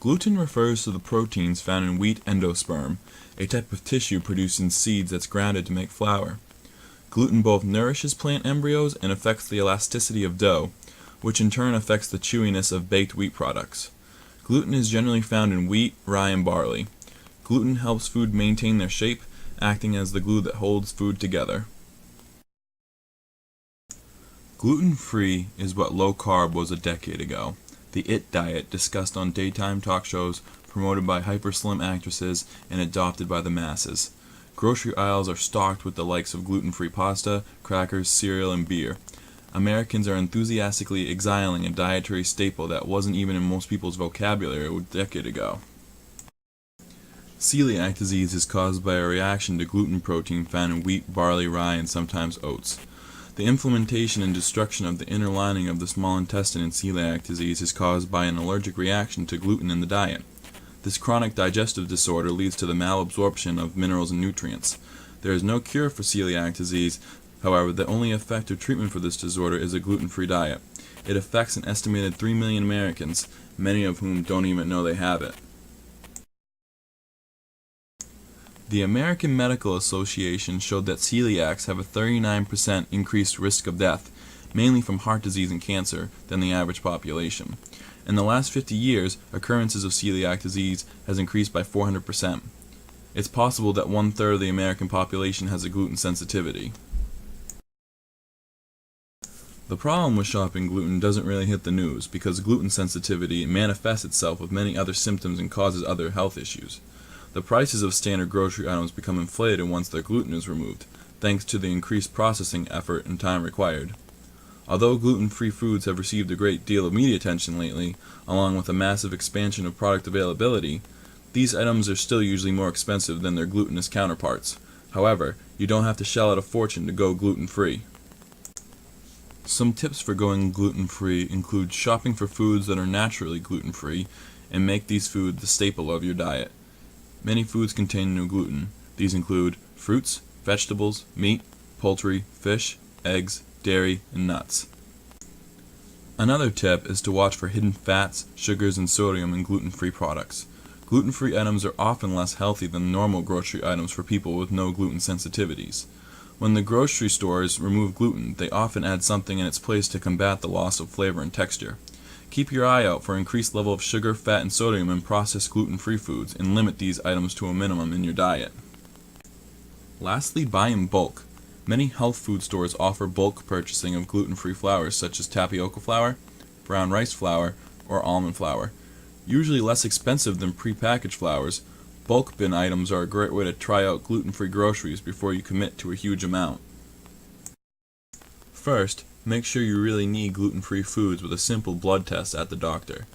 Gluten refers to the proteins found in wheat endosperm, a type of tissue produced in seeds that's grounded to make flour. Gluten both nourishes plant embryos and affects the elasticity of dough, which in turn affects the chewiness of baked wheat products. Gluten is generally found in wheat, rye, and barley. Gluten helps food maintain their shape, acting as the glue that holds food together. Gluten-free is what low-carb was a decade ago. The IT diet, discussed on daytime talk shows, promoted by hyper-slim actresses, and adopted by the masses. Grocery aisles are stocked with the likes of gluten-free pasta, crackers, cereal, and beer. Americans are enthusiastically exiling a dietary staple that wasn't even in most people's vocabulary a decade ago. Celiac disease is caused by a reaction to gluten protein found in wheat, barley, rye, and sometimes oats. The inflammation and destruction of the inner lining of the small intestine in celiac disease is caused by an allergic reaction to gluten in the diet. This chronic digestive disorder leads to the malabsorption of minerals and nutrients. There is no cure for celiac disease. However, the only effective treatment for this disorder is a gluten-free diet. It affects an estimated 3 million Americans, many of whom don't even know they have it. The American Medical Association showed that celiacs have a 39% increased risk of death, mainly from heart disease and cancer, than the average population. In the last 50 years, occurrences of celiac disease has increased by 400%. It's possible that 1/3 of the American population has a gluten sensitivity. The problem with shopping gluten doesn't really hit the news because gluten sensitivity manifests itself with many other symptoms and causes other health issues. The prices of standard grocery items become inflated once their gluten is removed, thanks to the increased processing effort and time required. Although gluten-free foods have received a great deal of media attention lately, along with a massive expansion of product availability, these items are still usually more expensive than their glutinous counterparts. However, you don't have to shell out a fortune to go gluten-free. Some tips for going gluten-free include shopping for foods that are naturally gluten-free and make these foods the staple of your diet. Many foods contain no gluten. These include fruits, vegetables, meat, poultry, fish, eggs, dairy, and nuts. Another tip is to watch for hidden fats, sugars, and sodium in gluten-free products. Gluten-free items are often less healthy than normal grocery items for people with no gluten sensitivities. When the grocery stores remove gluten, they often add something in its place to combat the loss of flavor and texture. Keep your eye out for increased level of sugar, fat, and sodium in processed gluten-free foods, and limit these items to a minimum in your diet. Lastly, buy in bulk. Many health food stores offer bulk purchasing of gluten-free flours such as tapioca flour, brown rice flour, or almond flour. Usually less expensive than prepackaged flours, bulk bin items are a great way to try out gluten-free groceries before you commit to a huge amount. First, make sure you really need gluten-free foods with a simple blood test at the doctor.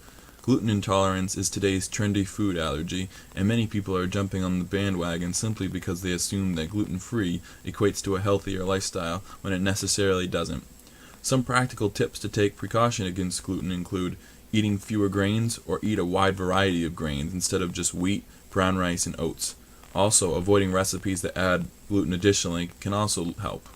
Gluten intolerance is today's trendy food allergy, and many people are jumping on the bandwagon simply because they assume that gluten-free equates to a healthier lifestyle when it necessarily doesn't. Some practical tips to take precaution against gluten include eating fewer grains or eat a wide variety of grains instead of just wheat, brown rice, and oats. Also, avoiding recipes that add gluten additionally can also help.